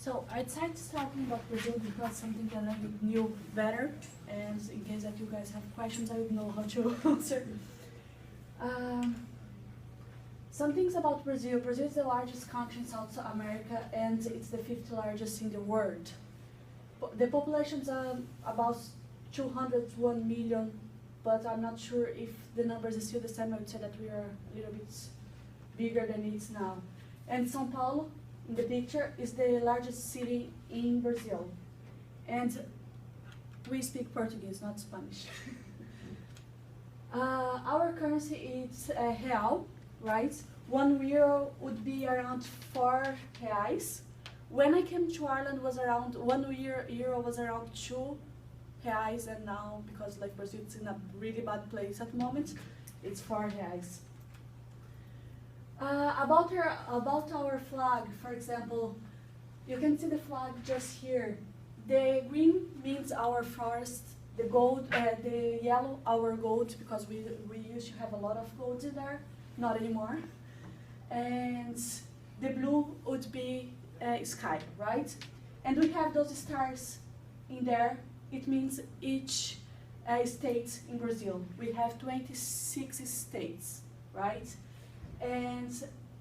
So I decided to talking about Brazil because something that I knew better, and in case that you guys have questions, I would know how to answer. Some things about Brazil. Brazil is the largest country in South America, and it's the fifth largest in the world. The population is about 201 million, but I'm not sure if the numbers are still the same. I would say that we are a little bit bigger than it is now. And São Paulo, in the picture, is the largest city in Brazil. And we speak Portuguese, not Spanish. Our currency is real, right? €1 would be around R$4. When I came to Ireland, was around €1 was around R$2, and now because like Brazil is in a really bad place at the moment, it's R$4. About our flag, for example, you can see the flag just here. The green means our forest, the gold, the yellow our gold, because we used to have a lot of gold in there, not anymore. And the blue would be sky, right? And we have those stars in there. It means each state in Brazil. We have 26 states, right? And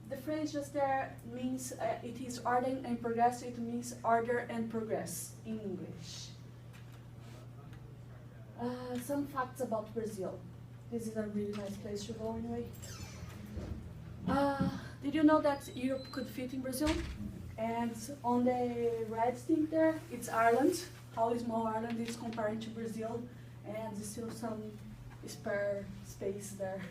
the phrase just there means it is order and progress. It means order and progress in English. Some facts about Brazil. This is a really nice place to go anyway. Did you know that Europe could fit in Brazil? And on the red thing there, it's Ireland. How small Ireland is compared to Brazil, and there's still some spare space there.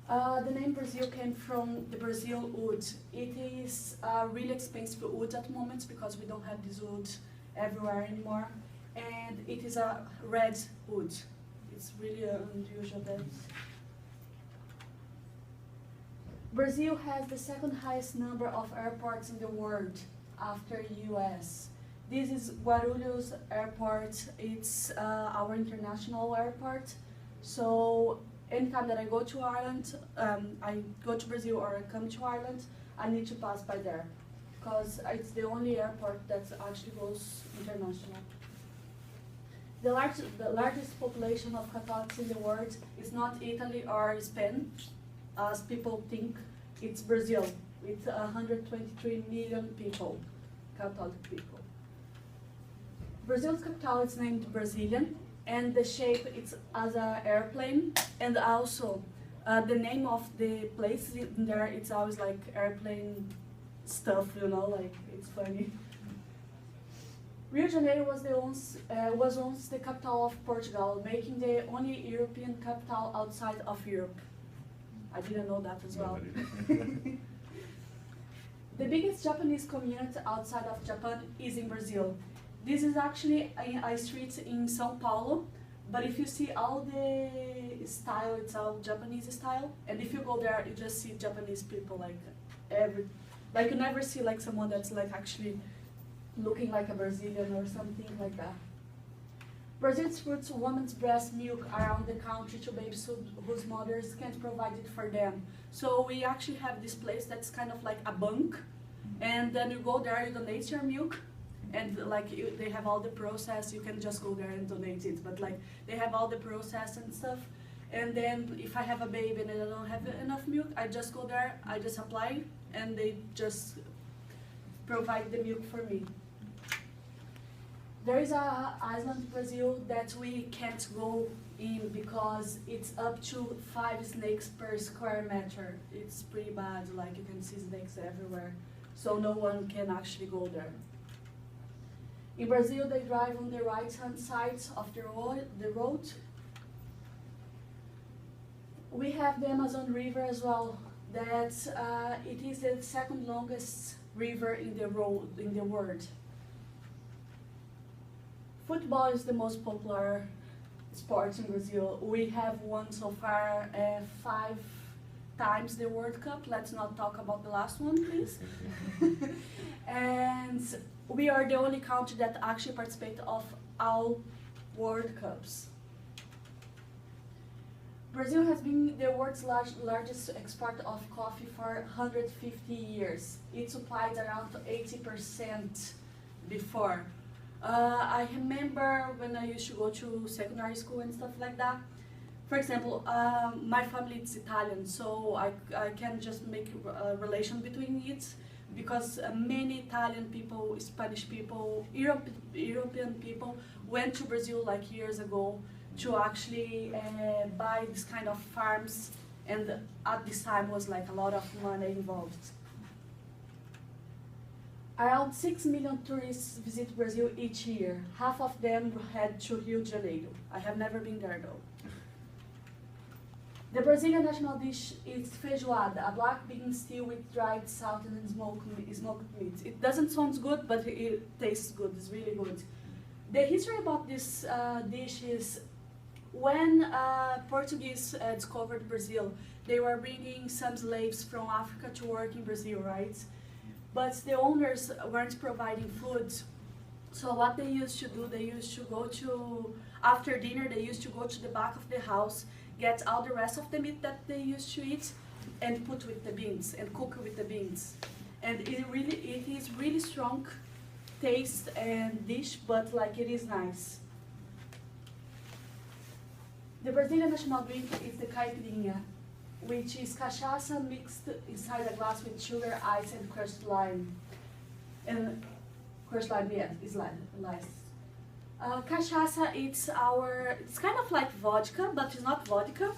The name Brazil came from the Brazil wood. It is really expensive wood at the moment because we don't have this wood everywhere anymore. And it is a red wood. It's really unusual. Brazil has the second highest number of airports in the world after US. This is Guarulhos Airport. It's our international airport. So anytime that I go to Ireland, I go to Brazil or I come to Ireland, I need to pass by there because it's the only airport that actually goes international. The largest population of Catholics in the world is not Italy or Spain, as people think. It's Brazil, with 123 million people, Catholic people. Brazil's capital is named Brazilian, and the shape is as an airplane, and also the name of the place in there, it's always like airplane stuff, you know, like it's funny. Rio de Janeiro was once the capital of Portugal, making the only European capital outside of Europe. I didn't know that as well. The biggest Japanese community outside of Japan is in Brazil. This is actually a street in São Paulo, but if you see all the style, it's all Japanese style, and if you go there, you just see Japanese people like you never see like someone that's like actually looking like a Brazilian or something like that. Brazil exports women's breast milk around the country to babies whose mothers can't provide it for them. So we actually have this place that's kind of like a bank, and then you go there, you donate your milk, and like they have all the process. You can just go there and donate it, but like they have all the process and stuff. And then if I have a baby and I don't have enough milk, I just go there, I just apply, and they just provide the milk for me. There is an island in Brazil that we can't go in because it's up to 5 snakes per square meter. It's pretty bad, like you can see snakes everywhere. So no one can actually go there. In Brazil, they drive on the right-hand side of the road. We have the Amazon River as well. That it is the second longest river in the world. Football is the most popular sport in Brazil. We have won so far 5 times the World Cup. Let's not talk about the last one, please. And we are the only country that actually participates of all World Cups. Brazil has been the world's largest exporter of coffee for 150 years. It supplied around 80% before. I remember when I used to go to secondary school and stuff like that. For example, my family is Italian, so I can just make a relation between it, because many Italian people, Spanish people, European people went to Brazil like years ago to actually buy this kind of farms, and at this time was like a lot of money involved. Around 6 million tourists visit Brazil each year. Half of them head to Rio de Janeiro. I have never been there though. The Brazilian national dish is feijoada, a black bean stew with dried salt and smoked meat. It doesn't sound good, but it tastes good. It's really good. The history about this dish is when Portuguese discovered Brazil, they were bringing some slaves from Africa to work in Brazil, right? But the owners weren't providing food. So what they used to do, they used to go to, after dinner, they used to go to the back of the house, get all the rest of the meat that they used to eat, and put with the beans, and cook with the beans. And it is really strong taste and dish, but like it is nice. The Brazilian national drink is the caipirinha, which is cachaça mixed inside a glass with sugar, ice, and crushed lime. And crushed lime, yeah, is lime. Cachaça, it's kind of like vodka, but it's not vodka.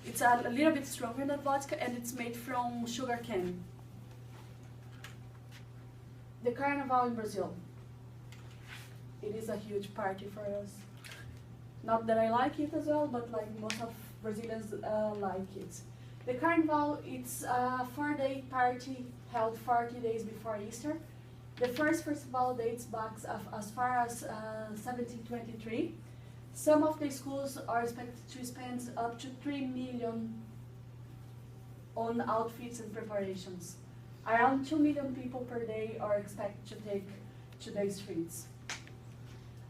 It's a little bit stronger than vodka, and it's made from sugar cane. The Carnival in Brazil. It is a huge party for us. Not that I like it as well, but like most of Brazilians like it. The Carnival, it's a 4-day party held 40 days before Easter. The first festival dates back as far as 1723. Some of the schools are expected to spend up to 3 million on outfits and preparations. Around 2 million people per day are expected to take to the streets.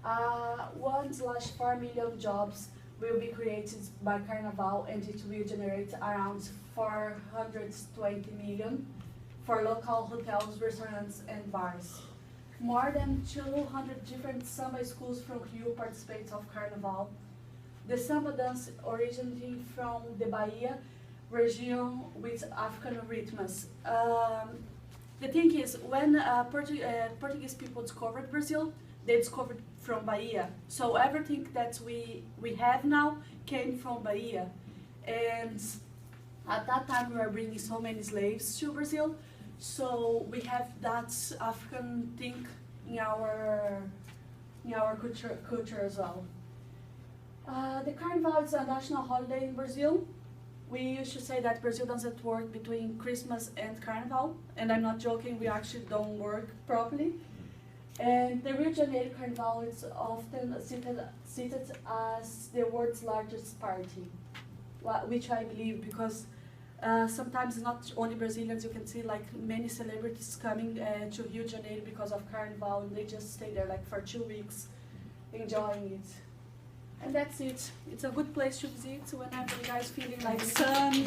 1/4 million jobs will be created by Carnival, and it will generate around 420 million for local hotels, restaurants, and bars. More than 200 different samba schools from Rio participate of Carnival. The samba dance originating from the Bahia region with African rhythms. The thing is, when Portuguese people discovered Brazil, they discovered from Bahia. So everything that we have now came from Bahia. And at that time we were bringing so many slaves to Brazil, so we have that African thing in our culture as well. The Carnival is a national holiday in Brazil. We used to say that Brazil doesn't work between Christmas and Carnival, and I'm not joking, we actually don't work properly. And the Rio de Janeiro Carnival is often cited as the world's largest party, which I believe, because sometimes not only Brazilians, you can see like many celebrities coming to Rio de Janeiro because of Carnival, and they just stay there like for 2 weeks enjoying it. And that's it. It's a good place to visit whenever you guys feeling like sun.